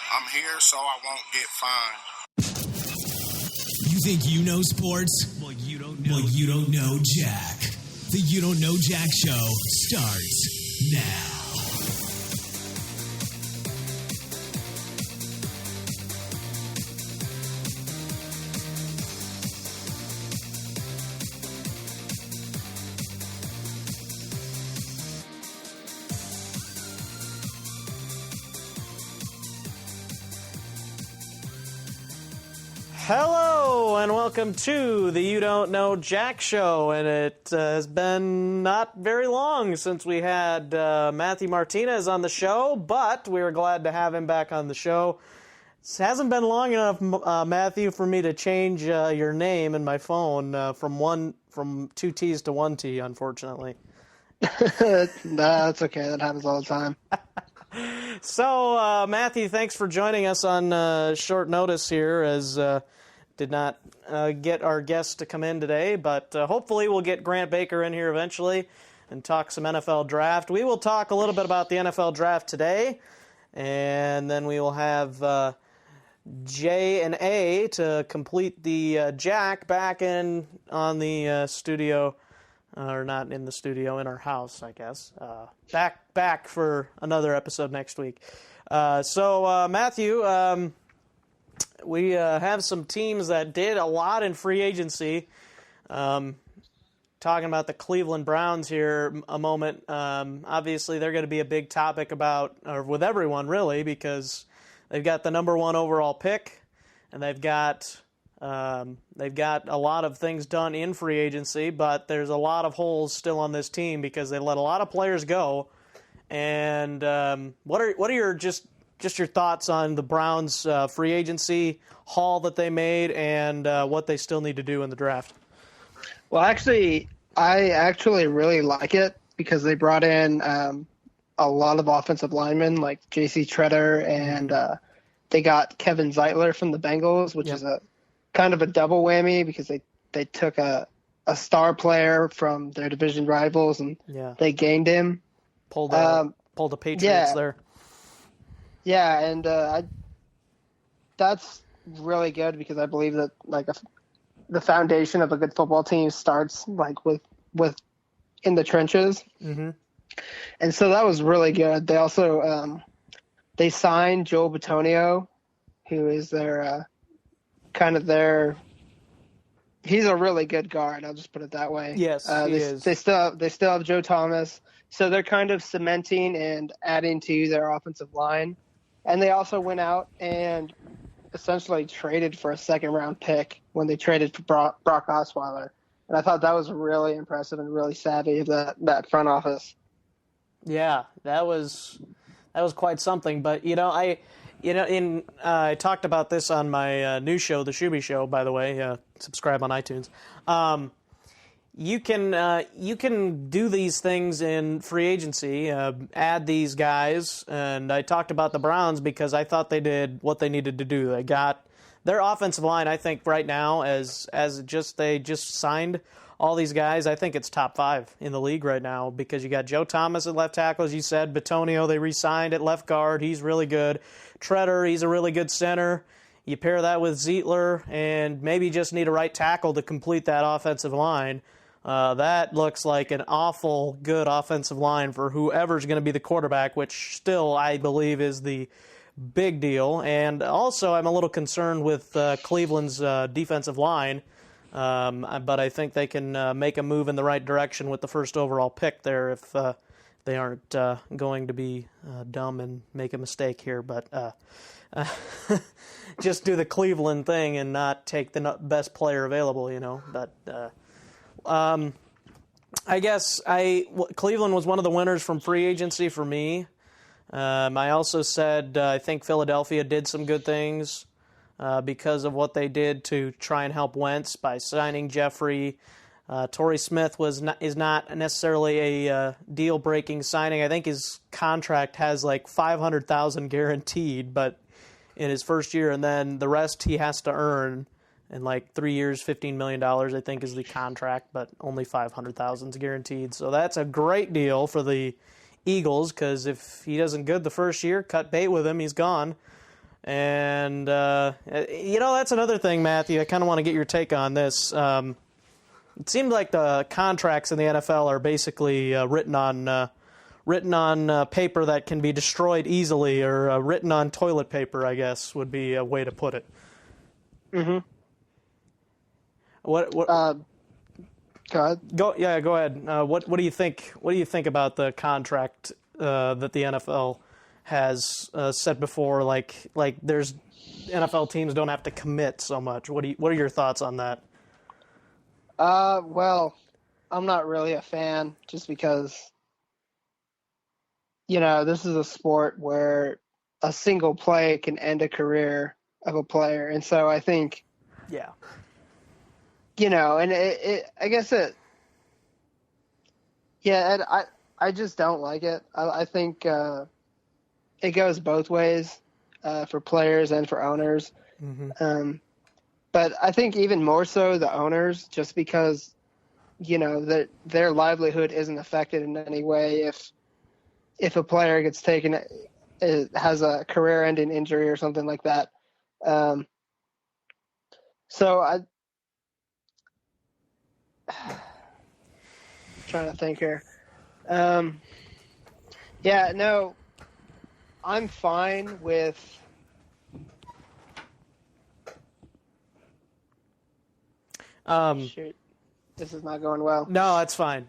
I'm here so I won't get fined. You think you know sports? Well, you don't know. Well, you don't know Jack. The You Don't Know Jack Show starts now. Hello and welcome to the You Don't Know Jack Show, and it has been not very long since we had Mathew Martinez on the show, but we were glad to have him back on the show. It hasn't been long enough, Mathew, for me to change your name in my phone from two T's to one T, unfortunately. No, that's okay. That happens all the time. So, Mathew, thanks for joining us on short notice here, as did not get our guests to come in today, but hopefully we'll get Grant Baker in here eventually and talk some NFL draft. We will talk a little bit about the NFL draft today, and then we will have J and A to complete the Jack back in on the studio. Or not in the studio, in our house, I guess. Back for another episode next week. So, Mathew, we have some teams that did a lot in free agency. Talking about the Cleveland Browns here a moment. Obviously, they're going to be a big topic with everyone, really, because they've got the number one overall pick, and they've got a lot of things done in free agency, but there's a lot of holes still on this team because they let a lot of players go. And what are your just your thoughts on the Browns free agency haul that they made and what they still need to do in the draft? Well, I actually really like it because they brought in a lot of offensive linemen like J.C. Treader, and they got Kevin Zeitler from the Bengals, which is a kind of a double whammy because they took a star player from their division rivals and they gained him. Pulled the Patriots there. Yeah, and that's really good because I believe that the foundation of a good football team starts with in the trenches. Mm-hmm. And so that was really good. They also they signed Joel Bitonio, who is their he's a really good guard. I'll just put it that way. Yes, he is. They still have Joe Thomas, so they're kind of cementing and adding to their offensive line. And they also went out and essentially traded for a second-round pick when they traded for Brock Osweiler. And I thought that was really impressive and really savvy of that front office. Yeah, that was quite something. But I talked about this on my new show, The Shuby Show, by the way. Subscribe on iTunes. You can do these things in free agency, add these guys, and I talked about the Browns because I thought they did what they needed to do. They got their offensive line, I think, right now, they just signed all these guys. I think it's top 5 in the league right now because you got Joe Thomas at left tackle, as you said. Bitonio, they re-signed at left guard. He's really good. Treader, he's a really good center. You pair that with Zeitler and maybe just need a right tackle to complete that offensive line. That looks like an awful good offensive line for whoever's going to be the quarterback, which still I believe is the big deal. And also I'm a little concerned with Cleveland's defensive line. But I think they can make a move in the right direction with the first overall pick there if they aren't going to be dumb and make a mistake here. But just do the Cleveland thing and not take the best player available, But I guess Cleveland was one of the winners from free agency for me. I also said I think Philadelphia did some good things. Because of what they did to try and help Wentz by signing Jeffrey. Torrey Smith is not necessarily a deal-breaking signing. I think his contract has like $500,000 guaranteed, but in his first year, and then the rest he has to earn in like 3 years, $15 million, I think, is the contract, but only $500,000 is guaranteed. So that's a great deal for the Eagles because if he doesn't good the first year, cut bait with him, he's gone. And, that's another thing, Matthew. I kind of want to get your take on this. It seemed like the contracts in the NFL are basically written on paper that can be destroyed easily, or written on toilet paper, I guess, would be a way to put it. Mm-hmm. What? Go ahead. Go ahead. What do you think? What do you think about the contract that the NFL has set before? Like there's NFL teams don't have to commit so much. What are your thoughts on that? Well, I'm not really a fan, just because, this is a sport where a single play can end a career of a player. And so I think, yeah, and I guess I just don't like it. I think it goes both ways for players and for owners. Mm-hmm. But I think even more so the owners, just because, that their livelihood isn't affected in any way if a player gets taken, has a career-ending injury or something like that. So I'm trying to think here. I'm fine with. Shoot, this is not going well. No, that's fine.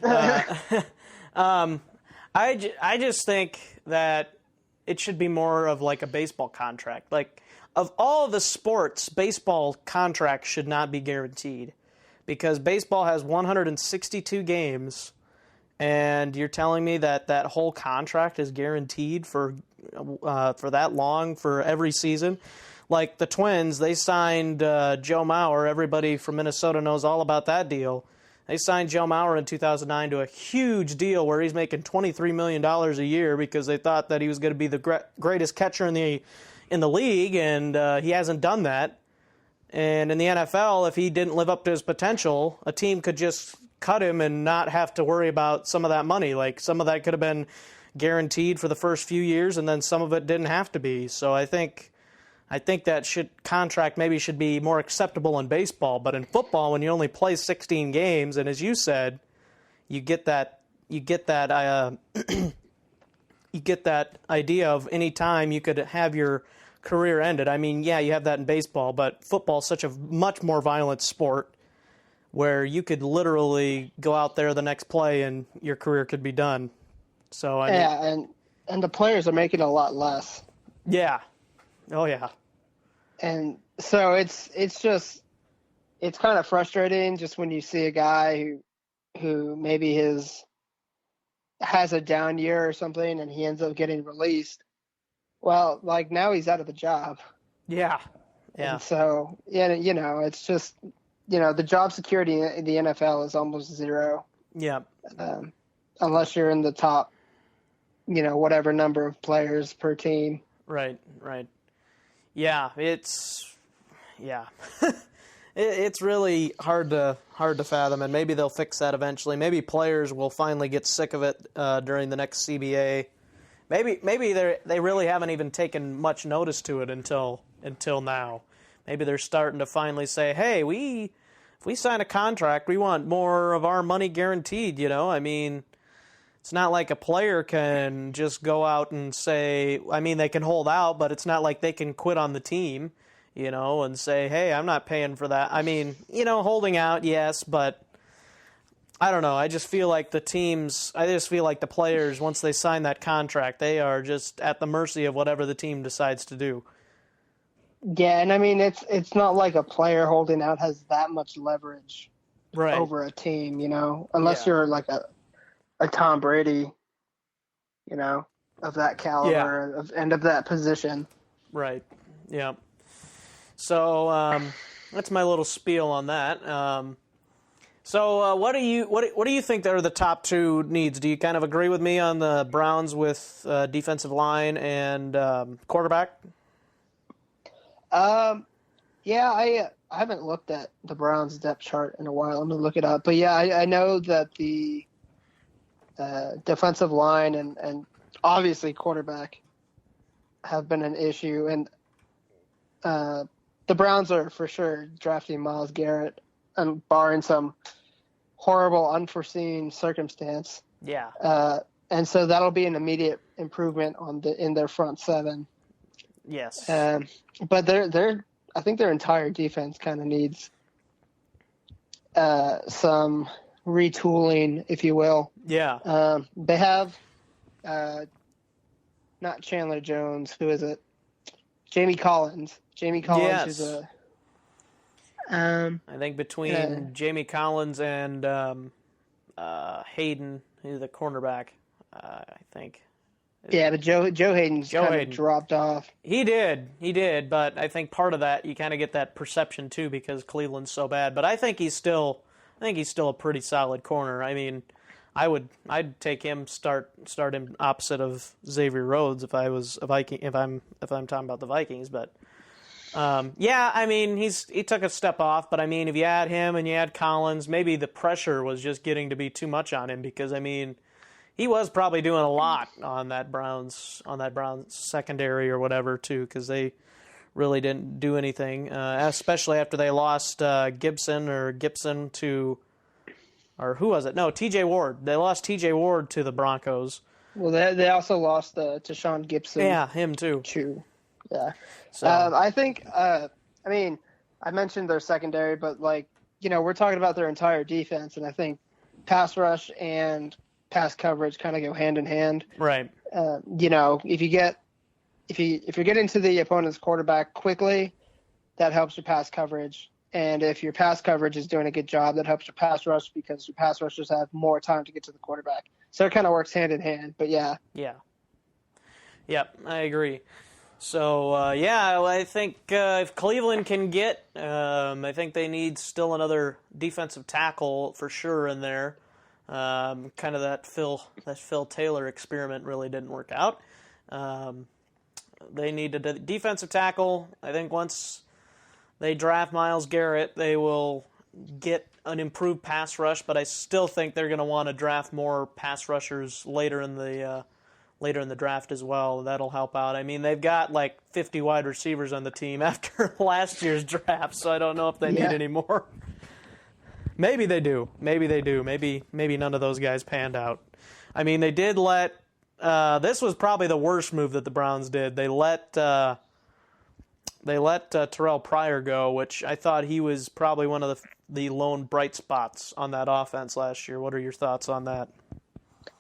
I just think that it should be more of like a baseball contract. Like, of all the sports, baseball contracts should not be guaranteed, because baseball has 162 games, and you're telling me that whole contract is guaranteed for that long for every season. Like the Twins, they signed Joe Mauer. Everybody from Minnesota knows all about that deal. They signed Joe Mauer in 2009 to a huge deal where he's making $23 million a year because they thought that he was going to be the greatest catcher in the league, and he hasn't done that. And in the NFL, if he didn't live up to his potential, a team could just cut him and not have to worry about some of that money. Like, some of that could have been guaranteed for the first few years, and then some of it didn't have to be. So I think that contract maybe should be more acceptable in baseball, but in football, when you only play 16 games, and as you said, you get that idea of any time you could have your career ended. I mean, yeah, you have that in baseball, but football is such a much more violent sport where you could literally go out there the next play and your career could be done. So and the players are making a lot less. Yeah. Oh yeah. And so it's kind of frustrating just when you see a guy who maybe has a down year or something and he ends up getting released. Well, like, now he's out of the job. Yeah. Yeah. And so, it's just, the job security in the NFL is almost zero. Yeah. Unless you're in the top, whatever number of players per team. Right. Yeah, it's really hard to fathom, and maybe they'll fix that eventually. Maybe players will finally get sick of it during the next CBA. Maybe they really haven't even taken much notice to it until now. Maybe they're starting to finally say, hey, if we sign a contract, we want more of our money guaranteed. I mean, it's not like a player can just go out and say, I mean, they can hold out, but it's not like they can quit on the team, and say, hey, I'm not paying for that. I mean, holding out, yes, but I don't know. I just feel like the players, once they sign that contract, they are just at the mercy of whatever the team decides to do. Yeah, and I mean, it's not like a player holding out has that much leverage over a team, unless you're like a Tom Brady, of that caliber and of that position. Right. Yeah. So that's my little spiel on that. So what do you think are the top two needs? Do you kind of agree with me on the Browns with defensive line and quarterback? Yeah, I haven't looked at the Browns depth chart in a while. Let me look it up. But yeah, I know that the defensive line and obviously quarterback have been an issue. And the Browns are for sure drafting Myles Garrett, and barring some horrible, unforeseen circumstance. Yeah. And so that'll be an immediate improvement in their front seven. Yes. But I think their entire defense kind of needs some retooling, if you will. Yeah. They have not Chandler Jones. Who is it? Jamie Collins. Jamie Collins is I think between Jamie Collins and Hayden, who's the cornerback, I think. Yeah, but Joe Hayden's kind of dropped off. He did, but I think part of that you kind of get that perception too because Cleveland's so bad. But I think he's still a pretty solid corner. I mean, I'd take him start him opposite of Xavier Rhodes if I was a Viking if I'm talking about the Vikings. But yeah, I mean he took a step off. But I mean if you add him and you add Collins, maybe the pressure was just getting to be too much on him because I mean. He was probably doing a lot on that Browns secondary or whatever too, because they really didn't do anything, especially after they lost Gibson to, or who was it? No, T.J. Ward. They lost T.J. Ward to the Broncos. Well, they also lost to Sean Gibson. Yeah, him too. Yeah. So I think. I mean, I mentioned their secondary, but we're talking about their entire defense, and I think pass rush and pass coverage kind of go hand in hand. Right. If you're getting to the opponent's quarterback quickly, that helps your pass coverage. And if your pass coverage is doing a good job, that helps your pass rush because your pass rushers have more time to get to the quarterback. So it kind of works hand in hand. But yeah. Yeah. Yep, I agree. So, I think if Cleveland can get, I think they need still another defensive tackle for sure in there. Kind of that Phil Taylor experiment really didn't work out. They needed a defensive tackle. I think once they draft Myles Garrett, they will get an improved pass rush. But I still think they're going to want to draft more pass rushers later in the draft as well. That'll help out. I mean, they've got like 50 wide receivers on the team after last year's draft, so I don't know if they need any more. Maybe they do. Maybe none of those guys panned out. I mean, they did let. This was probably the worst move that the Browns did. They let Terrell Pryor go, which I thought he was probably one of the lone bright spots on that offense last year. What are your thoughts on that?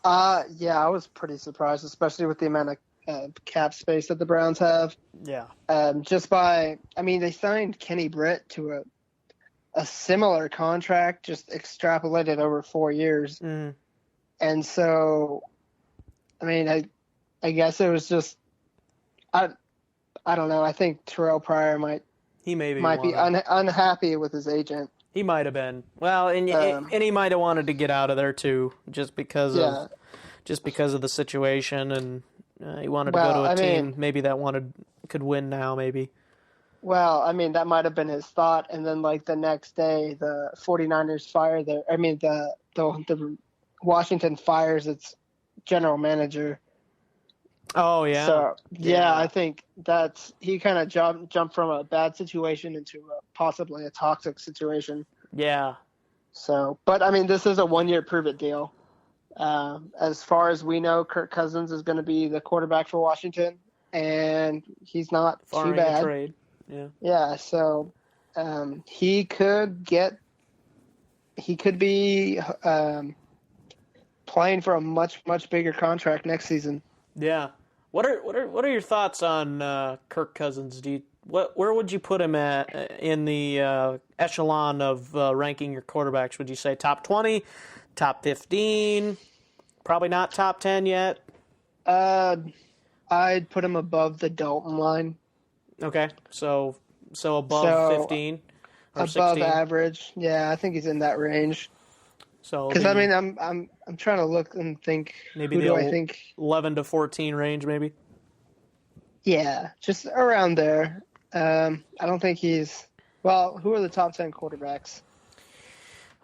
Yeah, I was pretty surprised, especially with the amount of cap space that the Browns have. Yeah. They signed Kenny Britt to a similar contract, just extrapolated over 4 years. Mm. And so, I guess it was just, I don't know. I think Terrell Pryor might be unhappy with his agent. He might have been. Well, and he might have wanted to get out of there too, just because of the situation, and he wanted to go to a team maybe that could win now, maybe. Well, that might have been his thought, and then the next day, the 49ers fire the Washington fires its general manager. Oh yeah. So I think he kind of jumped from a bad situation into possibly a toxic situation. Yeah. So, but this is a 1-year prove-it deal. As far as we know, Kirk Cousins is going to be the quarterback for Washington, and he's not too bad. Trade. Yeah. Yeah. So, he could be playing for a much, much bigger contract next season. Yeah. What are your thoughts on Kirk Cousins? Where would you put him at in the echelon of ranking your quarterbacks? Would you say top 20, top 15, probably not top 10 yet? I'd put him above the Dalton line. Okay, so above 15 or above 16? Average. Yeah, I think he's in that range. So because I'm trying to look and think. Maybe who do I think 11 to 14 range, maybe. Yeah, just around there. I don't think he's. Well, who are the top 10 quarterbacks?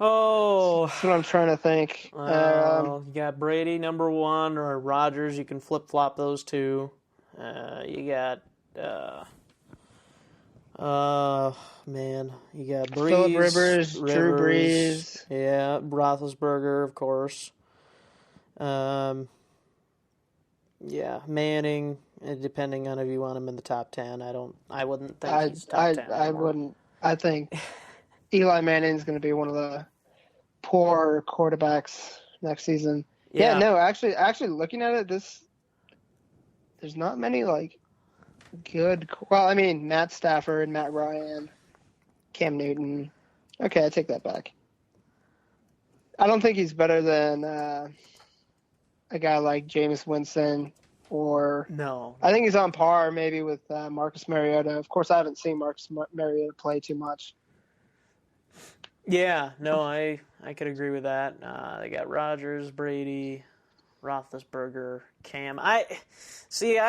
Oh, that's what I'm trying to think. You got Brady number 1 or Rodgers. You can flip flop those two. You got Man, you got Breeze, Phillip Rivers, Drew Brees. Yeah, Roethlisberger, of course. Yeah, Manning. Depending on if you want him in the top 10, I wouldn't think he's top 10 I anymore. wouldn't. I think Eli Manning's going to be one of the poor quarterbacks next season. Yeah, no, actually, looking at it, there's not many like good. Well, I mean, Matt Stafford, Matt Ryan, Cam Newton. Okay, I take that back. I don't think he's better than a guy like Jameis Winston, or No. I think he's on par maybe with Marcus Mariota. Of course, I haven't seen Marcus Mariota play too much. Yeah, no, I could agree with that. They got Rodgers, Brady, Roethlisberger, Cam. I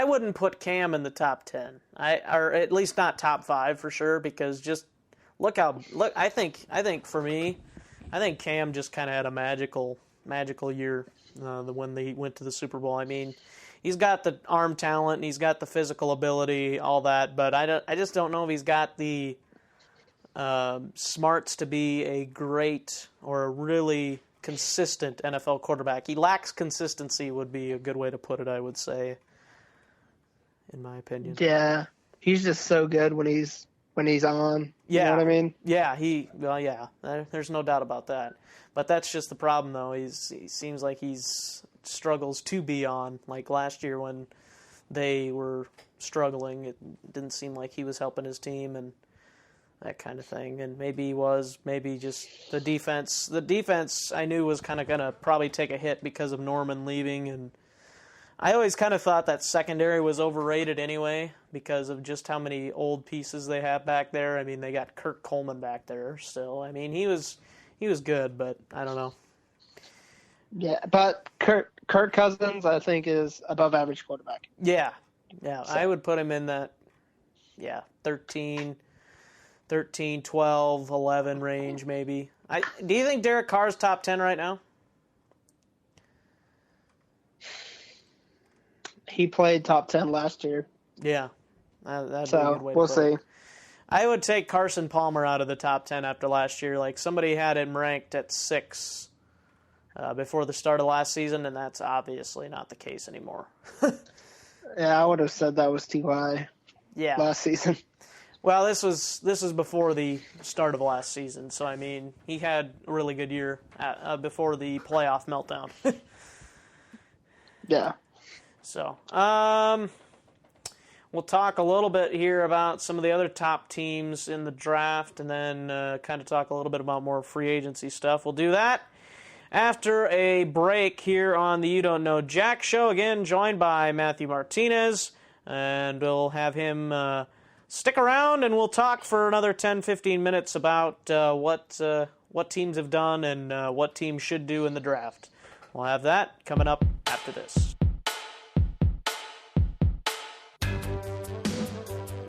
wouldn't put Cam in the top 10. Or at least not top 5 for sure, because just look. I think for me, I think Cam just kind of had a magical year when they went to the Super Bowl. I mean, he's got the arm talent, and he's got the physical ability, all that, but I just don't know if he's got the smarts to be a great or a really consistent NFL quarterback. He lacks consistency would be a good way to put it, I would say, in my opinion. Yeah, he's just so good when he's on. Yeah. You know what I mean? Yeah, there's no doubt about that. But that's just the problem, though. He seems like struggles to be on. Like last year when they were struggling, it didn't seem like he was helping his team and that kind of thing. And maybe he was, maybe just the defense. The defense I knew was kind of going to probably take a hit because of Norman leaving. And I always kind of thought that secondary was overrated anyway because of just how many old pieces they have back there. I mean, they got Kurt Coleman back there still. I mean, he was good, but I don't know. Yeah, but Kirk Cousins, I think, is above average quarterback. Yeah. So. I would put him in that, 13, 12, 11 range maybe. Do you think Derek Carr's top 10 right now? He played top 10 last year. Yeah. That'd be a good way to we'll put see. it. I would take Carson Palmer out of the top 10 after last year. Like somebody had him ranked at 6 before the start of last season, and that's obviously not the case anymore. Yeah, I would have said that was too high. Yeah. Last season. Well, this was before the start of last season, so I mean he had a really good year before the playoff meltdown. Yeah. So, we'll talk a little bit here about some of the other top teams in the draft, and then kind of talk a little bit about more free agency stuff. We'll do that after a break here on the You Don't Know Jack Show. Again, joined by Mathew Martinez, and we'll have him stick around, and we'll talk for another 10-15 minutes about what teams have done and what teams should do in the draft. We'll have that coming up after this.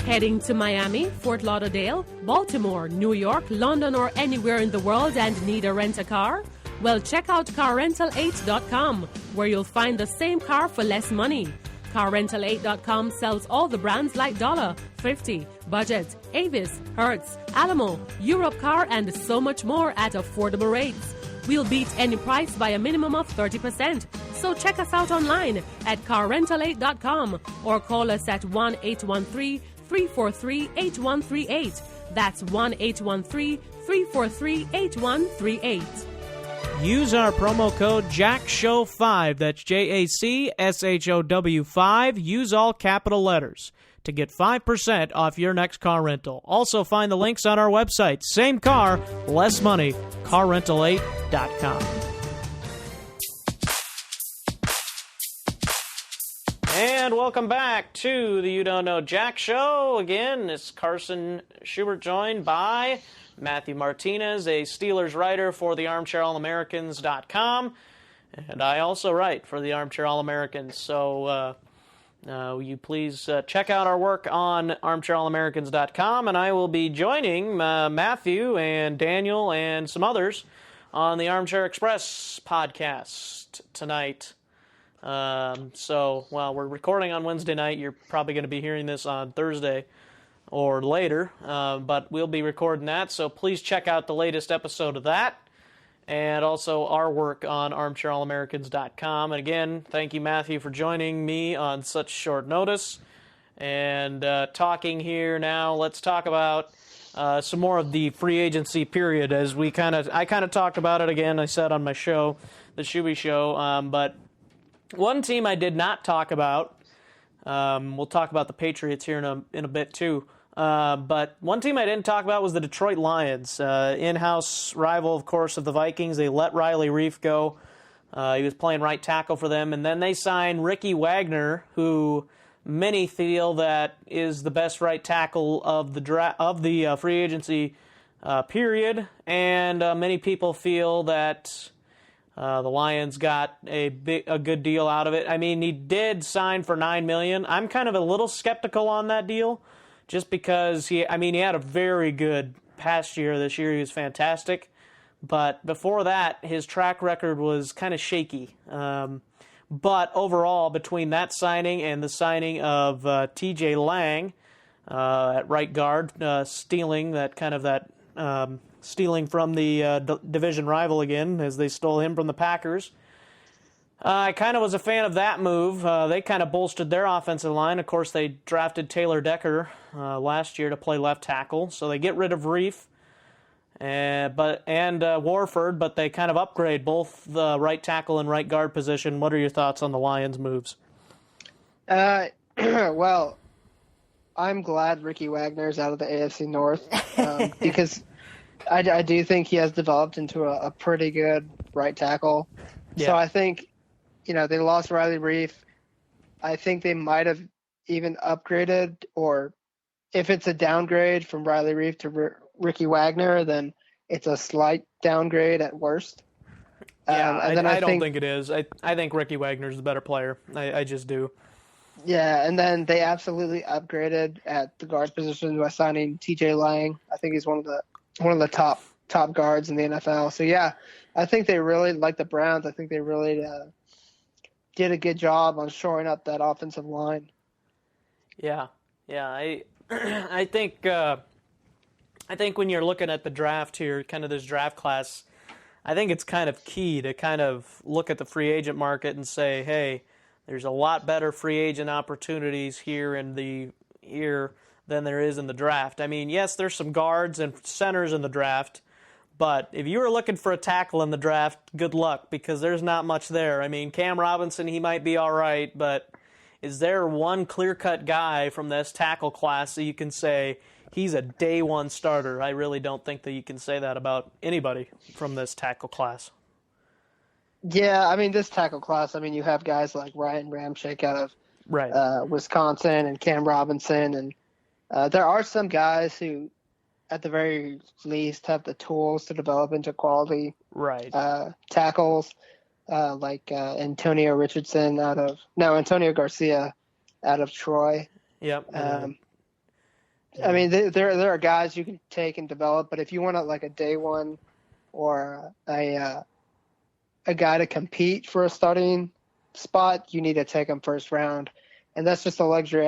Heading to Miami, Fort Lauderdale, Baltimore, New York, London, or anywhere in the world and need a rent-a-car? Well, check out CarRental8.com, where you'll find the same car for less money. CarRental8.com sells all the brands like Dollar, Thrifty, Budget, Avis, Hertz, Alamo, Europcar, and so much more at affordable rates. We'll beat any price by a minimum of 30%. So check us out online at CarRental8.com or call us at 1-813-343-8138. That's 1-813-343-8138. Use our promo code JACKSHOW5, that's JACSHOW5, use all capital letters to get 5% off your next car rental. Also find the links on our website. Same car, less money, carrental8.com. And welcome back to the You Don't Know Jack Show. Again, it's Carson Schubert joined by Mathew Martinez, a Steelers writer for the ArmchairAllAmericans.com. And I also write for the Armchair All-Americans. So will you please check out our work on ArmchairAllAmericans.com. And I will be joining Matthew and Daniel and some others on the Armchair Express podcast tonight. We're recording on Wednesday night. You're probably going to be hearing this on Thursday. or later, but we'll be recording that, so please check out the latest episode of that, and also our work on armchairallamericans.com. And again, thank you, Matthew, for joining me on such short notice. And talking here now, let's talk about some more of the free agency period, as I kind of talked about it again. I said on my show, the Shuby Show, but one team I did not talk about. We'll talk about the Patriots here in a bit too. But one team I didn't talk about was the Detroit Lions, in-house rival, of course, of the Vikings. They let Riley Reif go. He was playing right tackle for them, and then they signed Ricky Wagner, who many feel that is the best right tackle of the free agency period, and many people feel that the Lions got a good deal out of it. I mean, he did sign for $9 million. I'm kind of a little skeptical on that deal, just because he had a very good past year. This year he was fantastic, but before that his track record was kind of shaky. But overall, between that signing and the signing of T.J. Lang at right guard, stealing from the division rival again, as they stole him from the Packers, I kind of was a fan of that move. They kind of bolstered their offensive line. Of course, they drafted Taylor Decker last year to play left tackle, so they get rid of Reif and Warford, but they kind of upgrade both the right tackle and right guard position. What are your thoughts on the Lions' moves? Well, I'm glad Ricky Wagner's out of the AFC North because I do think he has developed into a pretty good right tackle. Yeah. So I think, they lost Riley Reif. I think they might have even upgraded, or if it's a downgrade from Riley Reif to Ricky Wagner, then it's a slight downgrade at worst. Yeah, I don't think it is. I think Ricky Wagner's the better player. I just do. Yeah, and then they absolutely upgraded at the guard position by signing T.J. Lang. I think he's one of the top guards in the NFL. So yeah, I think they really, like the Browns, I think they really did a good job on shoring up that offensive line. Yeah. I think when you're looking at the draft here, kind of this draft class, I think it's kind of key to kind of look at the free agent market and say, hey, there's a lot better free agent opportunities here than there is in the draft. I mean, yes, there's some guards and centers in the draft, but if you were looking for a tackle in the draft, good luck, because there's not much there. I mean, Cam Robinson, he might be all right, but is there one clear-cut guy from this tackle class that you can say he's a day one starter? I really don't think that you can say that about anybody from this tackle class. Yeah, I mean, this tackle class, you have guys like Ryan Ramczyk out of Wisconsin, and Cam Robinson, and there are some guys who, at the very least, have the tools to develop into quality tackles, like Antonio Garcia out of Troy. Yep. I mean, there are guys you can take and develop, but if you want a day one or a guy to compete for a starting spot, you need to take him first round, and that's just a luxury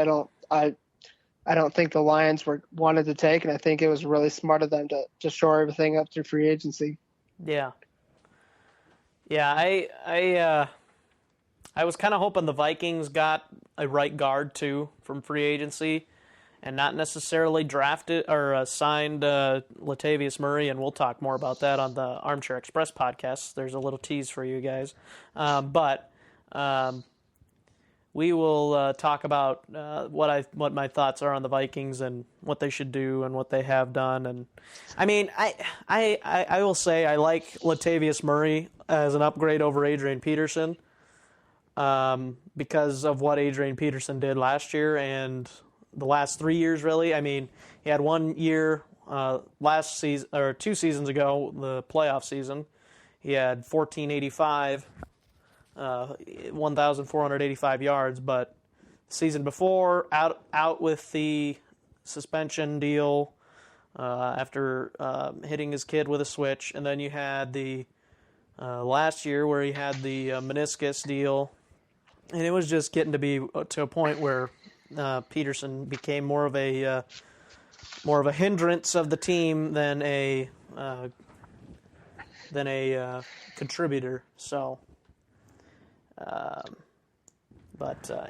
I don't think the Lions wanted to take, and I think it was really smart of them to shore everything up through free agency. Yeah. I was kind of hoping the Vikings got a right guard too from free agency, and not necessarily drafted or signed Latavius Murray, and we'll talk more about that on the Armchair Express podcast. There's a little tease for you guys, but we will talk about what my thoughts are on the Vikings and what they should do and what they have done. And I mean, I will say I like Latavius Murray as an upgrade over Adrian Peterson because of what Adrian Peterson did last year and the last 3 years, really. I mean, he had 1 year last season, or 2 seasons ago, the playoff season. He had 1,485 yards, but the season before, out with the suspension deal after hitting his kid with a switch, and then you had the last year where he had the meniscus deal, and it was just getting to be to a point where Peterson became more of a hindrance of the team than a contributor. So,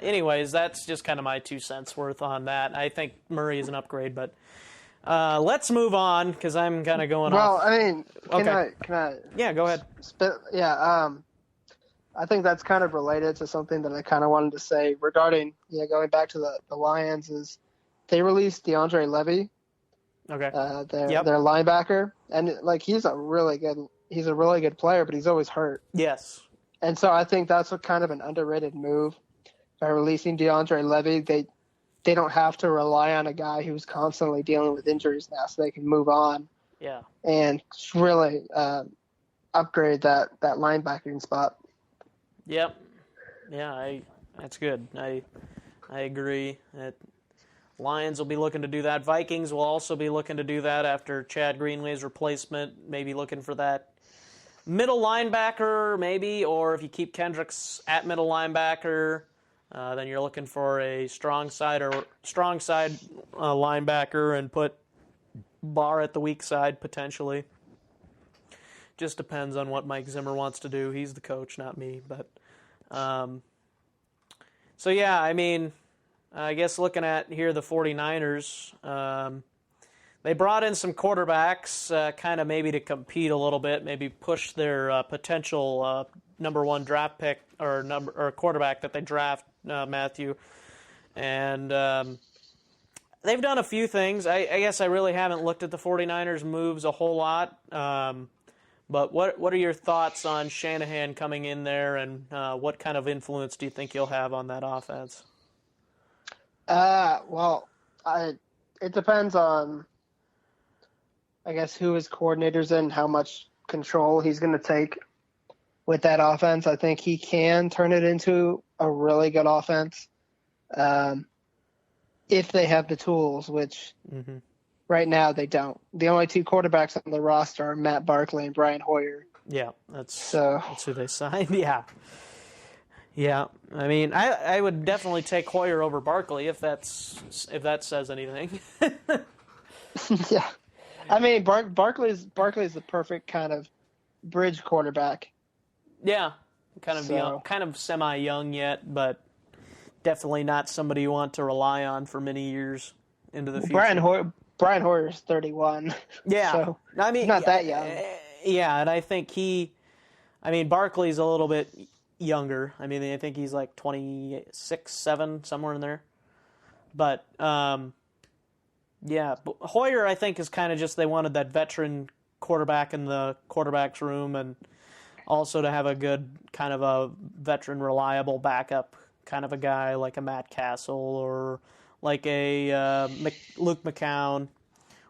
anyways, that's just kind of my 2 cents worth on that. I think Murray is an upgrade, but let's move on because I'm kind of going off. Well, I mean, can I? Yeah, go ahead. I think that's kind of related to something that I kind of wanted to say regarding, going back to the Lions is they released DeAndre Levy, Okay. their linebacker, and like he's a really good player, but he's always hurt. Yes. And so I think that's a kind of an underrated move by releasing DeAndre Levy. They don't have to rely on a guy who's constantly dealing with injuries now, so they can move on. Yeah. And really upgrade that linebacking spot. Yep. Yeah, that's good. I agree. Lions will be looking to do that. Vikings will also be looking to do that after Chad Greenway's replacement, maybe looking for that middle linebacker, maybe, or if you keep Kendricks at middle linebacker, then you're looking for a strong side linebacker and put Barr at the weak side potentially. Just depends on what Mike Zimmer wants to do. He's the coach, not me. But so yeah, I mean, I guess looking at here the 49ers, they brought in some quarterbacks, kind of maybe to compete a little bit, maybe push their potential number one draft pick or quarterback that they draft, Matthew, and they've done a few things. I guess I really haven't looked at the 49ers moves a whole lot. But what are your thoughts on Shanahan coming in there, and what kind of influence do you think he'll have on that offense? It depends on, I guess, who his coordinator's in, how much control he's going to take with that offense. I think he can turn it into a really good offense if they have the tools, which right now they don't. The only two quarterbacks on the roster are Matt Barkley and Brian Hoyer. Yeah, that's who they signed. Yeah. I mean, I would definitely take Hoyer over Barkley if that says anything. Yeah. I mean, Barkley's the perfect kind of bridge quarterback. Yeah, kind of young, kind of semi-young yet, but definitely not somebody you want to rely on for many years into the future. Brian Hoyer's 31. Yeah, so I mean, not that young. Yeah, and I think Barkley's a little bit younger. I mean, I think he's like 26, 7, somewhere in there. But yeah, Hoyer, I think, is kind of just they wanted that veteran quarterback in the quarterback's room, and also to have a good kind of a veteran, reliable backup kind of a guy like a Matt Castle or like a Luke McCown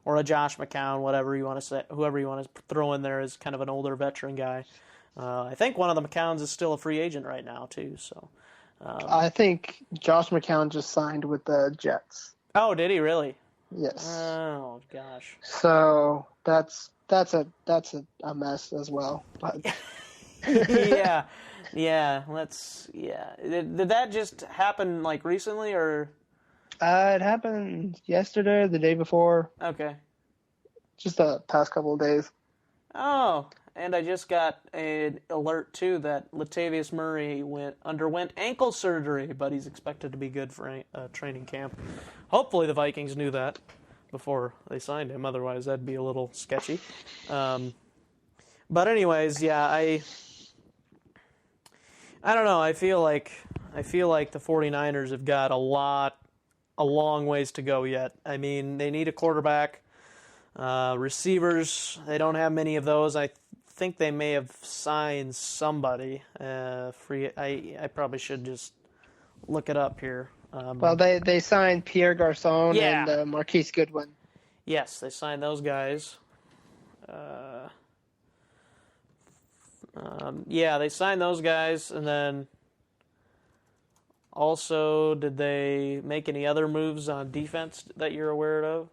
or a Josh McCown, whatever you want to say, whoever you want to throw in there is kind of an older veteran guy. I think one of the McCowns is still a free agent right now too. So I think Josh McCown just signed with the Jets. Oh, did he really? Yes. Oh gosh. So that's a mess as well. But yeah. Did that just happen like recently or? It happened yesterday, or the day before. Okay. Just the past couple of days. Oh, and I just got an alert too that Latavius Murray underwent ankle surgery, but he's expected to be good for training camp. Hopefully the Vikings knew that before they signed him. Otherwise, that'd be a little sketchy. But anyways, yeah, I don't know. I feel like the 49ers have got a long ways to go yet. I mean, they need a quarterback. Receivers, they don't have many of those. I think they may have signed somebody free. I probably should just look it up here. Well, they signed Pierre Garçon and Marquise Goodwin. Yes, they signed those guys. They signed those guys, and then also, did they make any other moves on defense that you're aware of?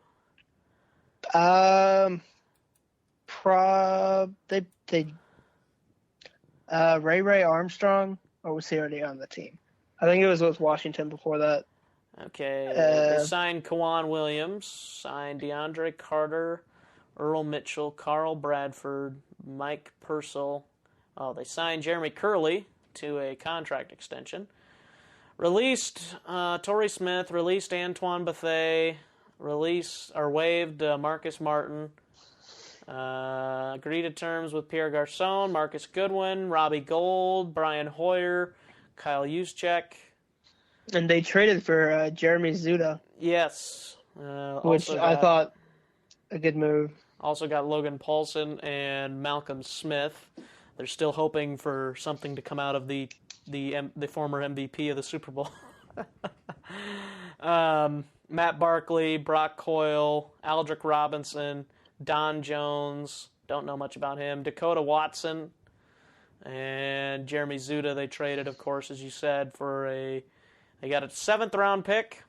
Ray Armstrong, or was he already on the team? I think it was with Washington before that. Okay, they signed Kawan Williams, signed DeAndre Carter, Earl Mitchell, Carl Bradford, Mike Purcell. Oh, they signed Jeremy Curley to a contract extension. Released Torrey Smith, released Antoine Bethea, waived Marcus Martin. Agreed to terms with Pierre Garçon, Marcus Goodwin, Robbie Gould, Brian Hoyer, Kyle Juszczyk. And they traded for Jeremy Zuda. Yes. Which I thought a good move. Also got Logan Paulson and Malcolm Smith. They're still hoping for something to come out of the former MVP of the Super Bowl. Matt Barkley, Brock Coyle, Aldrick Robinson, Don Jones, don't know much about him, Dakota Watson, and Jeremy Zuda. They traded, of course, as you said, they got a 7th-round pick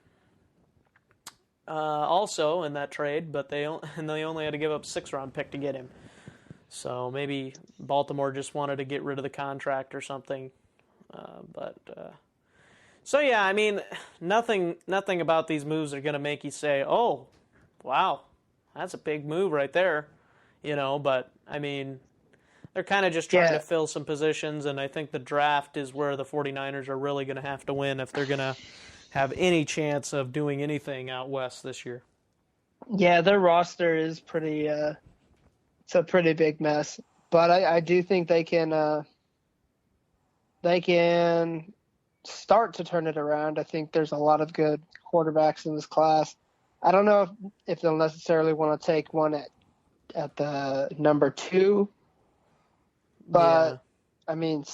also in that trade, but they only had to give up a 6th-round pick to get him. So maybe Baltimore just wanted to get rid of the contract or something. So yeah, I mean, nothing about these moves are going to make you say, "Oh, wow, that's a big move right there," But I mean, they're kind of just trying to fill some positions, and I think the draft is where the 49ers are really going to have to win if they're going to have any chance of doing anything out west this year. Yeah, their roster is pretty. It's a pretty big mess, but I do think they can start to turn it around. I think there's a lot of good quarterbacks in this class. I don't know if they'll necessarily want to take one at the number 2, but I mean,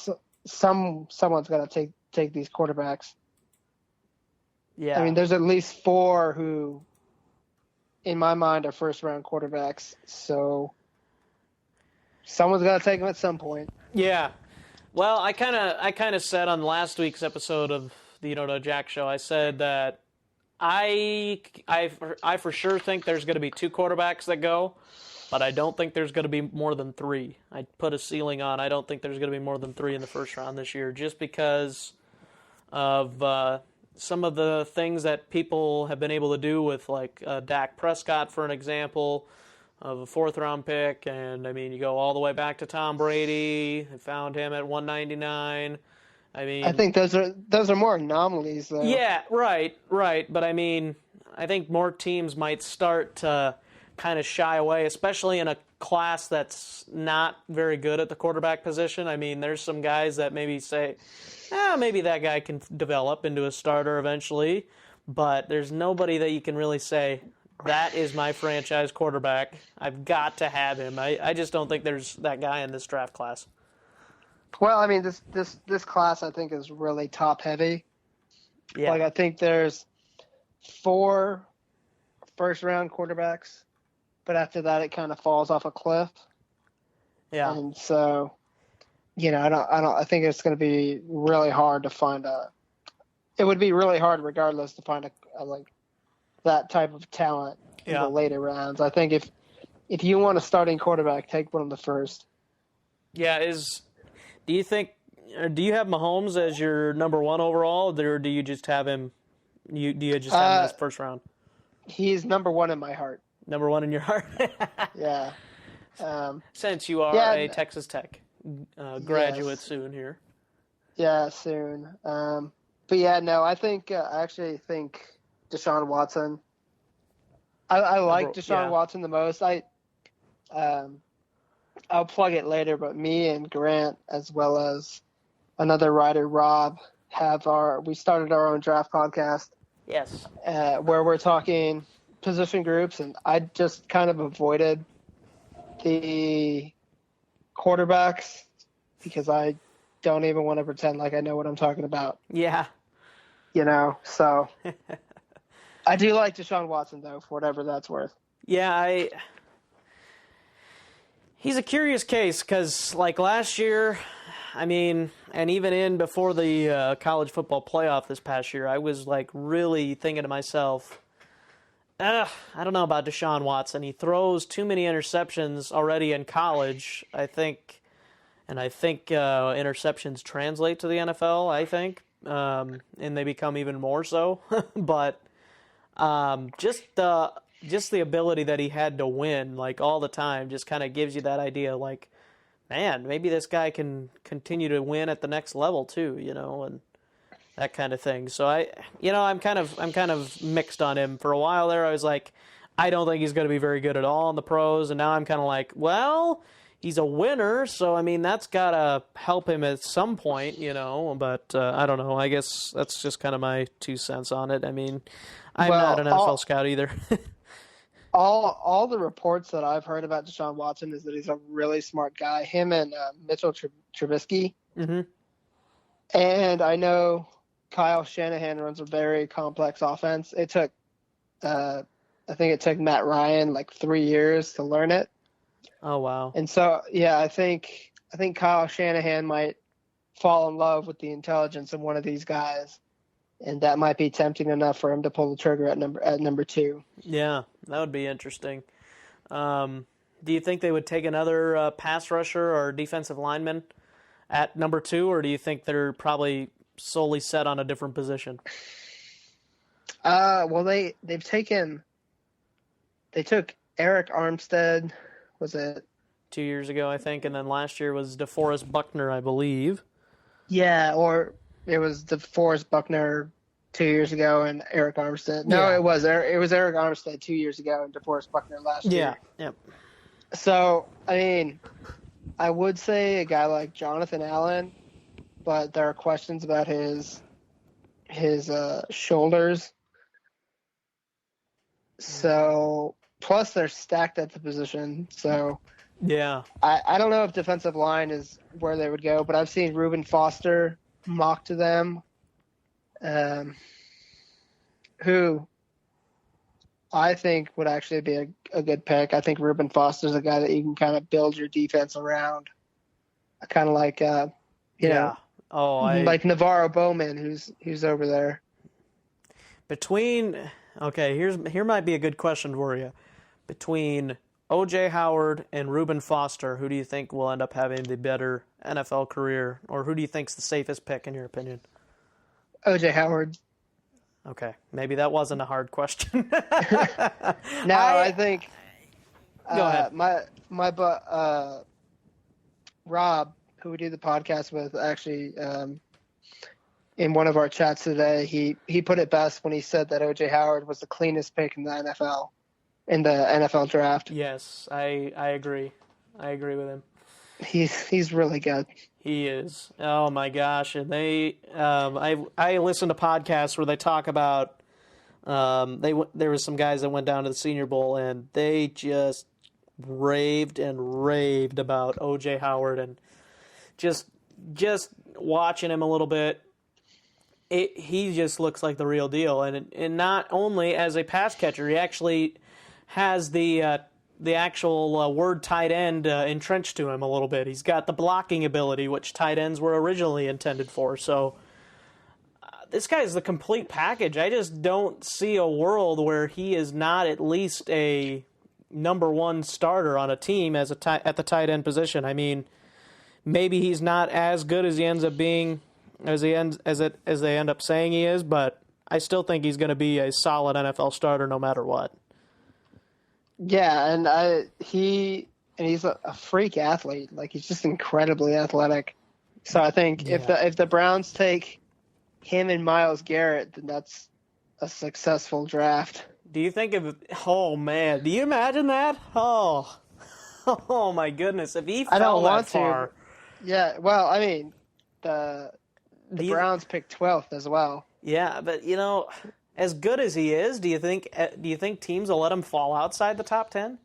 someone's got to take these quarterbacks. Yeah, I mean, there's at least 4 who, in my mind, are first-round quarterbacks. So someone's got to take them at some point. Yeah. Well, I kind of said on last week's episode of the You Don't Know Jack show, I said that I for sure think there's going to be 2 quarterbacks that go, but I don't think there's going to be more than 3. I put a ceiling on. I don't think there's going to be more than 3 in the first round this year, just because of some of the things that people have been able to do with, like Dak Prescott, for an example, of a 4th-round pick. And, I mean, you go all the way back to Tom Brady. They found him at 199. I mean, I think those are more anomalies, though. Yeah, right. But, I mean, I think more teams might start to kind of shy away, especially in a class that's not very good at the quarterback position. I mean, there's some guys that maybe say, maybe that guy can develop into a starter eventually, but there's nobody that you can really say, that is my franchise quarterback. I've got to have him. I just don't think there's that guy in this draft class. Well, I mean, this class I think is really top heavy. Yeah. Like, I think there's 4 first-round quarterbacks, but after that it kind of falls off a cliff. Yeah. And so, I think it's going to be really hard to find it would be really hard regardless to find a like that type of talent in the later rounds. I think if you want a starting quarterback, take one of the first. Yeah, do you have Mahomes as your number 1 overall, or do you just have him? Do you just have him as first round? He's number 1 in my heart. Number 1 in your heart. Yeah. Since you are a Texas Tech graduate soon here. Yeah, soon. But yeah, no, I actually think Deshaun Watson. I like Deshaun Watson the most. I'll plug it later, but me and Grant, as well as another writer, Rob, we started our own draft podcast. Yes. Where we're talking position groups, and I just kind of avoided the quarterbacks because I don't even want to pretend like I know what I'm talking about. Yeah. So I do like Deshaun Watson, though, for whatever that's worth. Yeah, he's a curious case because, like, last year, I mean, and even before the college football playoff this past year, I was, like, really thinking to myself, I don't know about Deshaun Watson. He throws too many interceptions already in college, I think, and I think interceptions translate to the NFL, I think. and they become even more so. But just the ability that he had to win, like, all the time, just kind of gives you that idea, like, man, maybe this guy can continue to win at the next level too, and that kind of thing. So I'm kind of mixed on him. For a while there, I was like, I don't think he's going to be very good at all in the pros, and now I'm kind of like, well, he's a winner, so, I mean, that's got to help him at some point, but I don't know. I guess that's just kind of my 2 cents on it. I mean, I'm not an NFL scout either. All the reports that I've heard about Deshaun Watson is that he's a really smart guy. Him and Mitchell Trubisky. Mm-hmm. And I know Kyle Shanahan runs a very complex offense. It took, I think it took Matt Ryan like 3 years to learn it. Oh, wow. And so, yeah, I think Kyle Shanahan might fall in love with the intelligence of one of these guys, and that might be tempting enough for him to pull the trigger at number 2. Yeah, that would be interesting. Do you think they would take another pass rusher or defensive lineman at number 2, or do you think they're probably solely set on a different position? Well, they took Eric Armstead, was it 2 years ago, I think, and then last year was DeForest Buckner, I believe. Yeah, or it was DeForest Buckner 2 years ago and Eric Armstead. No, Yeah. it was Eric Armstead 2 years ago and DeForest Buckner last year. Yeah, yep. So, I mean, I would say a guy like Jonathan Allen, but there are questions about his shoulders. So, plus they're stacked at the position. So, Yeah. I don't know if defensive line is where they would go, but I've seen Reuben Foster mocked to them, who I think would actually be a good pick. I think Reuben Foster's a guy that you can kind of build your defense around. Kind of like, Yeah. Oh, like Navarro Bowman, who's over there. Here might be a good question for you. Between O.J. Howard and Reuben Foster, who do you think will end up having the better NFL career, or who do you think's the safest pick in your opinion? O.J. Howard. Okay, maybe that wasn't a hard question. No, I think. Go ahead. Rob, who we do the podcast with, actually, in one of our chats today, he put it best when he said that O.J. Howard was the cleanest pick in the NFL draft. Yes, I agree. I agree with him. He's really good. He is. Oh my gosh! And they, I listen to podcasts where they talk about, there was some guys that went down to the Senior Bowl and they just raved and raved about O.J. Howard, and just watching him a little bit, he just looks like the real deal. And not only as a pass catcher, he actually has the actual word tight end entrenched to him a little bit. He's got the blocking ability, which tight ends were originally intended for. So this guy is the complete package. I just don't see a world where he is not at least a number one starter on a team at the tight end position. I mean, maybe he's not as good as he ends up being, as they end up saying he is, but I still think he's going to be a solid NFL starter no matter what. Yeah, and he's a freak athlete. Like, he's just incredibly athletic. So I think if the Browns take him and Myles Garrett, then that's a successful draft. Do you think oh man, do you imagine that? Oh my goodness, if he fell that far. Yeah, well, I mean, the Browns picked 12th as well. Yeah, but as good as he is, do you think teams will let him fall outside the top 10?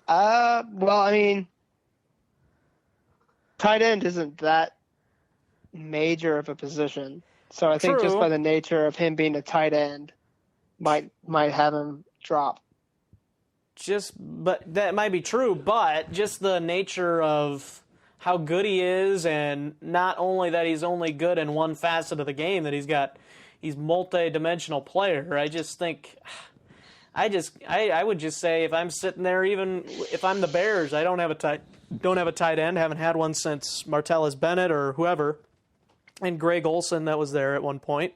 Well, I mean, tight end isn't that major of a position. So I think just by the nature of him being a tight end might have him drop. But that might be true, but just the nature of how good he is, and not only that he's only good in one facet of the game, that he's multi-dimensional player. I just think, I would just say, if I'm sitting there, even if I'm the Bears, I don't have a tight end, haven't had one since Martellus Bennett or whoever. and Greg Olson that was there at one point.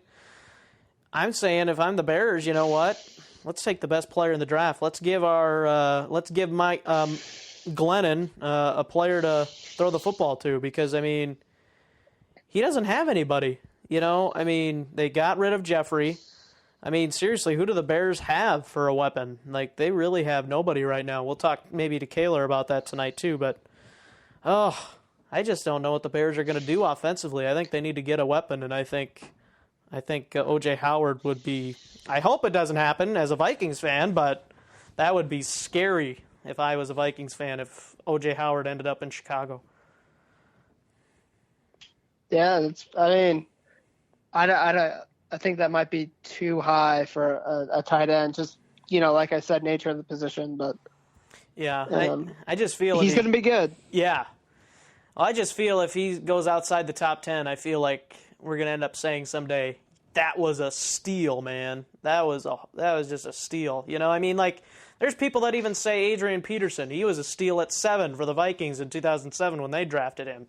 I'm saying if I'm the Bears, you know what? Let's take the best player in the draft. Let's give Mike Glennon a player to throw the football to, because I mean, he doesn't have anybody. I mean, they got rid of Jeffrey. I mean, seriously, who do the Bears have for a weapon? Like, they really have nobody right now. We'll talk maybe to Kaler about that tonight too, but I just don't know what the Bears are going to do offensively. I think they need to get a weapon, and I think O.J. Howard would be. I hope it doesn't happen as a Vikings fan, but that would be scary if I was a Vikings fan if O.J. Howard ended up in Chicago. Yeah, I think that might be too high for a tight end. Just like I said, nature of the position, but yeah, I just feel he's going to be good. Yeah, well, I just feel if he goes outside the top 10, I feel like we're going to end up saying someday that was a steal, man. That was just a steal. I mean, like, there's people that even say Adrian Peterson. He was a steal at 7 for the Vikings in 2007 when they drafted him.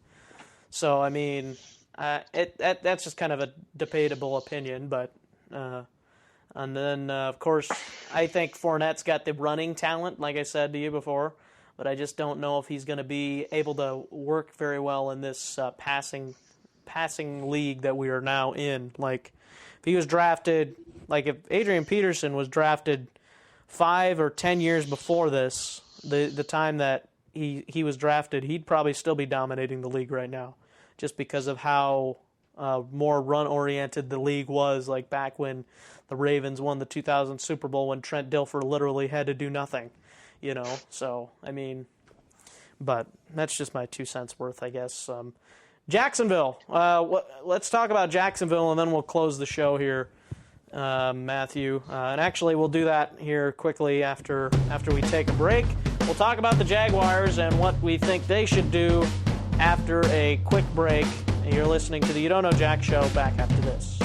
So I mean, that's just kind of a debatable opinion, but and then of course I think Fournette's got the running talent, like I said to you before, but I just don't know if he's going to be able to work very well in this passing league that we are now in. Like, if he was drafted, like if Adrian Peterson was drafted 5 or 10 years before this, the time that he was drafted, he'd probably still be dominating the league right now, just because of how more run-oriented the league was, like back when the Ravens won the 2000 Super Bowl when Trent Dilfer literally had to do nothing, So, I mean, but that's just my 2 cents worth, I guess. Jacksonville. Let's talk about Jacksonville, and then we'll close the show here, Matthew. And actually, we'll do that here quickly after we take a break. We'll talk about the Jaguars and what we think they should do after a quick break. And you're listening to the You Don't Know Jack Show. Back after this.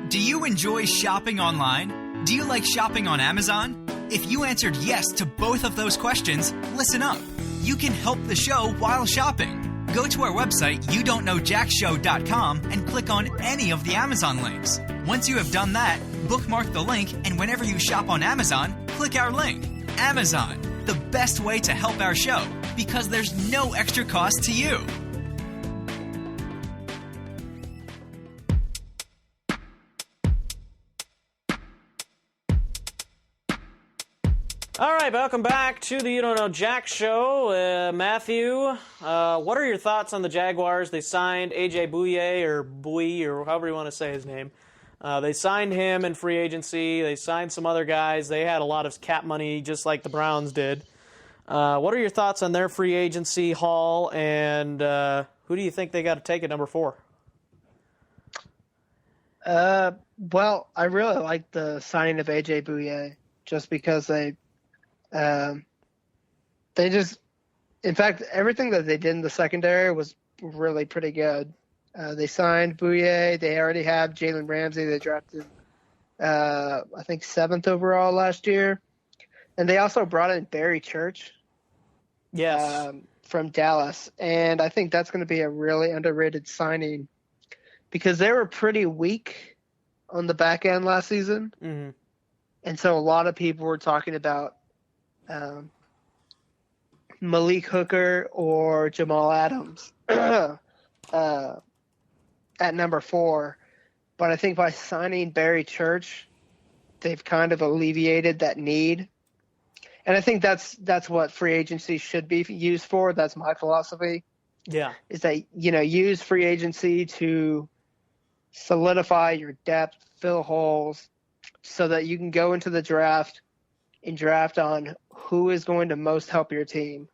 Do you enjoy shopping online? Do you like shopping on Amazon? If you answered yes to both of those questions, listen up. You can help the show while shopping. Go to our website, youdon'tknowjackshow.com, and click on any of the Amazon links. Once you have done that, bookmark the link, and whenever you shop on Amazon, click our link. Amazon, the best way to help our show, because there's no extra cost to you. All right, welcome back to the You Don't Know Jack Show. Matthew, what are your thoughts on the Jaguars? They signed A.J. Bouye, or however you want to say his name. They signed him in free agency. They signed some other guys. They had a lot of cap money, just like the Browns did. What are your thoughts on their free agency haul, and who do you think they got to take at number 4? Well, I really like the signing of A.J. Bouye, just because they just, in fact, everything that they did in the secondary was really pretty good. They signed Bouye. They already have Jalen Ramsey. They drafted, I think, 7th overall last year. And they also brought in Barry Church. Yes. From Dallas. And I think that's going to be a really underrated signing because they were pretty weak on the back end last season. Mm-hmm. And so a lot of people were talking about Malik Hooker or Jamal Adams at number 4. But I think by signing Barry Church, they've kind of alleviated that need. And I think that's what free agency should be used for. That's my philosophy. Yeah. Is that, use free agency to solidify your depth, fill holes, so that you can go into the draft and draft on who is going to most help your team.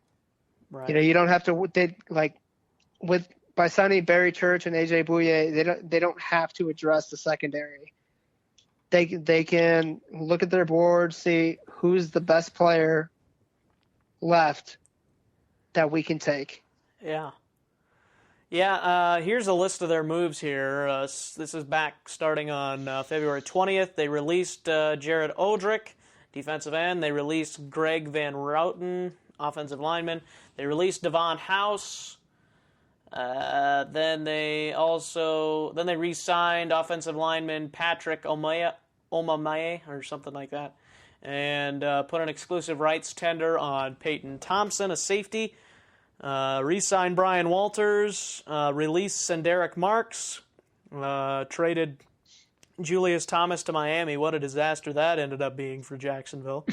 Right. You don't have to by signing Barry Church and AJ Bouye, they don't have to address the secondary. They can look at their board, see who's the best player left that we can take. Yeah. Yeah, here's a list of their moves here. This is back starting on February 20th. They released Jared Odrick, defensive end. They released Greg Van Routen, offensive lineman. They released Devon House. Then they re-signed offensive lineman Patrick Omameye or something like that, and put an exclusive rights tender on Peyton Thompson, a safety. Re-signed Brian Walters, released Senderick Marks, traded Julius Thomas to Miami. What a disaster that ended up being for Jacksonville.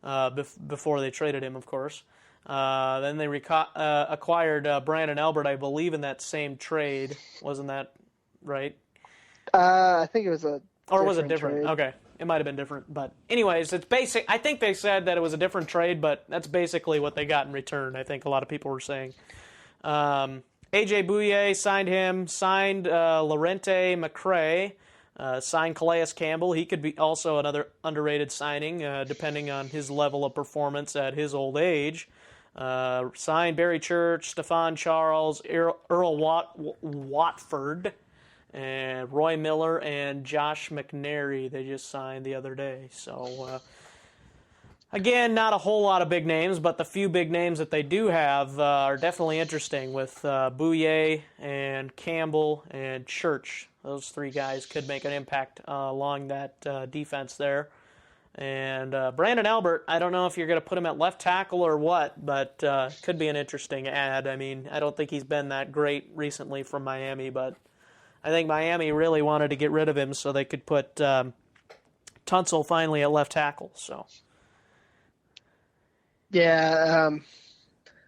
Before they traded him, of course. Then they acquired Brandon Albert, I believe, in that same trade. Wasn't that right? I think it was Or was it different? trade. Okay. It might have been different. But anyways, it's basic. I think they said that it was a different trade, but that's basically what they got in return, I think a lot of people were saying. A.J. Bouye signed Lorente McCray, signed Calais Campbell. He could be also another underrated signing, depending on his level of performance at his old age. Signed Barry Church, Stephon Charles, Earl Watford, and Roy Miller and Josh McNary. They just signed the other day. So, again, not a whole lot of big names, but the few big names that they do have are definitely interesting with Bouye and Campbell and Church. Those three guys could make an impact along that defense there. And Brandon Albert, I don't know if you're going to put him at left tackle or what, but could be an interesting add. I mean, I don't think he's been that great recently from Miami, but I think Miami really wanted to get rid of him so they could put Tunsil finally at left tackle. So, yeah,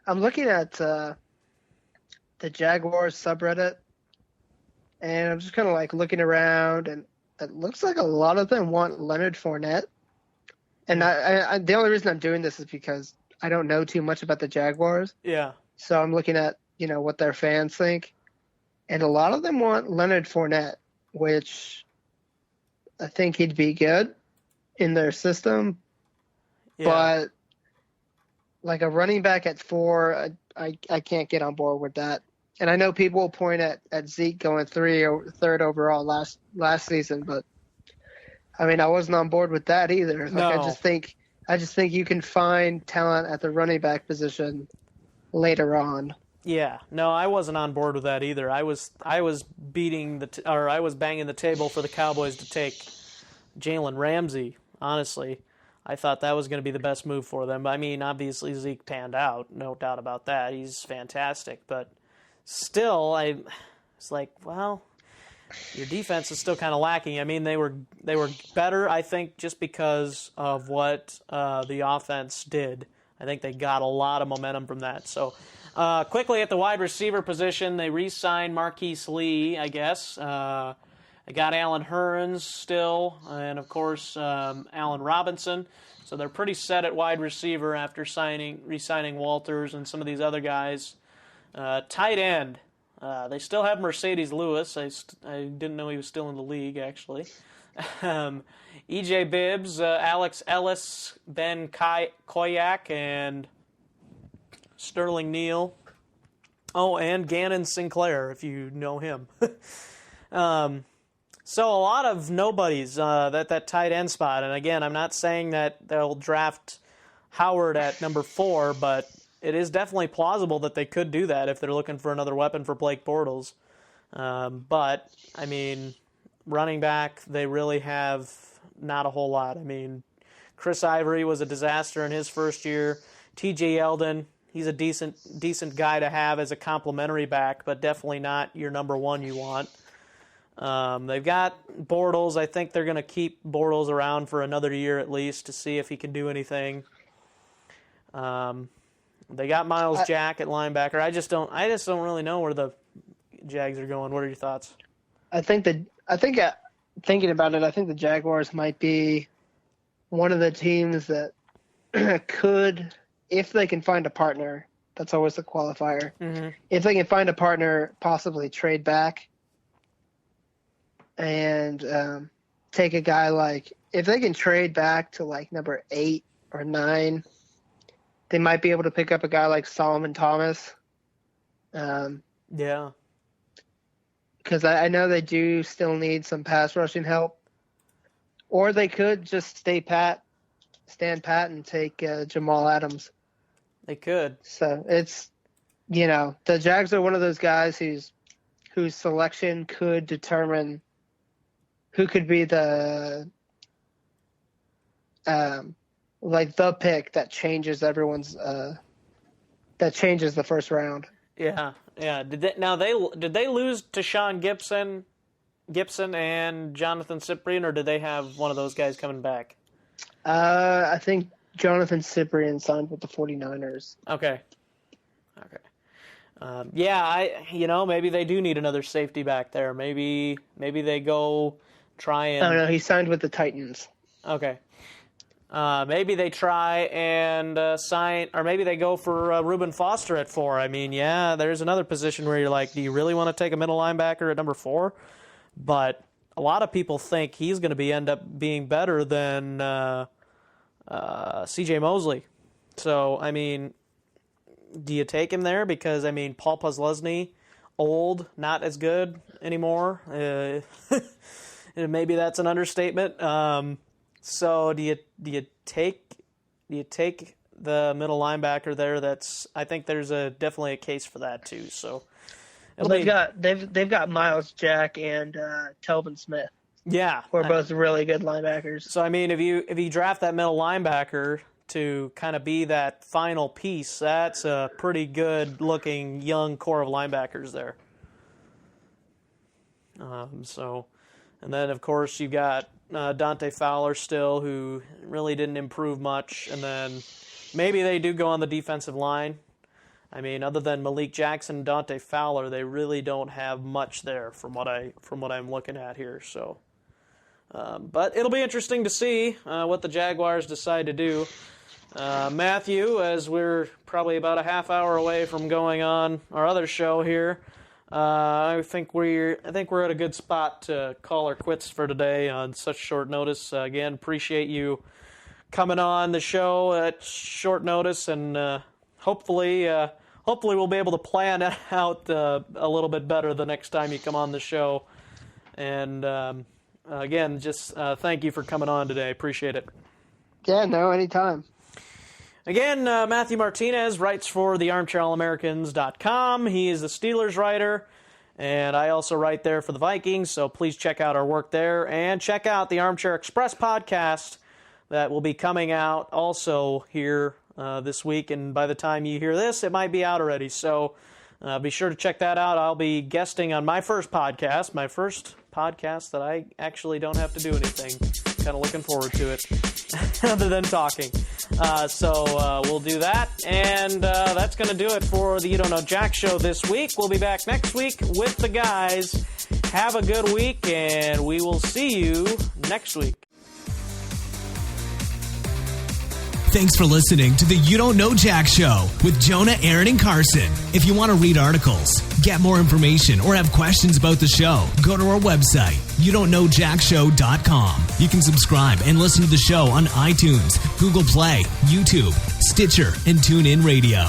I'm looking at the Jaguars subreddit, and I'm just kind of like looking around, and it looks like a lot of them want Leonard Fournette. And I the only reason I'm doing this is because I don't know too much about the Jaguars. yeah. So I'm looking at, what their fans think. And a lot of them want Leonard Fournette, which I think he'd be good in their system. Yeah. But like a running back at 4, I can't get on board with that. And I know people will point at Zeke going 3rd overall last season, but I mean, I wasn't on board with that either. Like, No. I just think you can find talent at the running back position later on. Yeah, no, I wasn't on board with that either. I was banging the table for the Cowboys to take Jalen Ramsey. Honestly, I thought that was going to be the best move for them. I mean, obviously Zeke panned out, no doubt about that. He's fantastic, but still, it's like, well, your defense is still kind of lacking. I mean, they were better, I think, just because of what the offense did. I think they got a lot of momentum from that. So, quickly at the wide receiver position, they re-signed Marquise Lee, I guess. They got Alan Hearns still, and of course Allen Robinson. So they're pretty set at wide receiver after re-signing Walters and some of these other guys. Tight end. They still have Mercedes Lewis. I didn't know he was still in the league, actually. E.J. Bibbs, Alex Ellis, Ben Koyak, and Sterling Neal. Oh, and Gannon Sinclair, if you know him. So a lot of nobodies that tight end spot. And again, I'm not saying that they'll draft Howard at number 4, but it is definitely plausible that they could do that if they're looking for another weapon for Blake Bortles. But, I mean, running back, they really have not a whole lot. I mean, Chris Ivory was a disaster in his first year. T.J. Yeldon, he's a decent guy to have as a complimentary back, but definitely not your number 1 you want. They've got Bortles. I think they're going to keep Bortles around for another year at least to see if he can do anything. They got Miles Jack at linebacker. I just don't really know where the Jags are going. What are your thoughts? Thinking about it, I think the Jaguars might be one of the teams that could, if they can find a partner. That's always the qualifier. Mm-hmm. If they can find a partner, possibly trade back and take a guy like, if they can trade back to like number 8 or 9, they might be able to pick up a guy like Solomon Thomas. Yeah. Because I know they do still need some pass rushing help. Or they could just stand pat and take Jamal Adams. They could. So it's, the Jags are one of those guys whose selection could determine who could be the the pick that changes everyone's that changes the first round. Yeah. Did they lose to Sean Gibson and Jonathan Cyprien, or did they have one of those guys coming back? I think Jonathan Cyprien signed with the 49ers. Okay. Maybe they do need another safety back there. Maybe they go try and... Oh, no, he signed with the Titans. Okay. Maybe they try and sign, or maybe they go for Reuben Foster at 4. I mean, there's another position where you're like, do you really want to take a middle linebacker at number 4? But a lot of people think he's going to end up being better than C.J. Mosley. So, I mean, do you take him there? Because, I mean, Paul Posluszny, old, not as good anymore. Maybe that's an understatement. So do you take the middle linebacker there? I think there's definitely a case for that too. So they've got Miles Jack and Telvin Smith. Yeah, who are both really good linebackers. So I mean, if you draft that middle linebacker to kind of be that final piece, that's a pretty good looking young core of linebackers there. And then of course you got Dante Fowler still, who really didn't improve much, and then maybe they do go on the defensive line. I mean, other than Malik Jackson and Dante Fowler, they really don't have much there from what I'm looking at here. So, but it'll be interesting to see what the Jaguars decide to do. Matthew, as we're probably about a half hour away from going on our other show here, I think we're at a good spot to call our quits for today on such short notice. Again, appreciate you coming on the show at short notice, and hopefully we'll be able to plan it out a little bit better the next time you come on the show. And again, just thank you for coming on today. Appreciate it. Yeah, no, anytime. Again, Mathew Martinez writes for thearmchairallamericans.com. He is the Steelers writer, and I also write there for the Vikings, so please check out our work there. And check out the Armchair Express podcast that will be coming out also here this week, and by the time you hear this, it might be out already. So be sure to check that out. I'll be guesting on my first podcast that I actually don't have to do anything. Kind of looking forward to it, other than talking. So we'll do that, and that's going to do it for the You Don't Know Jack show this week. We'll be back next week with the guys. Have a good week, and we will see you next week. Thanks for listening to the You Don't Know Jack Show with Jonah, Aaron, and Carson. If you want to read articles, get more information, or have questions about the show, go to our website, youdon'tknowjackshow.com. You can subscribe and listen to the show on iTunes, Google Play, YouTube, Stitcher, and TuneIn Radio.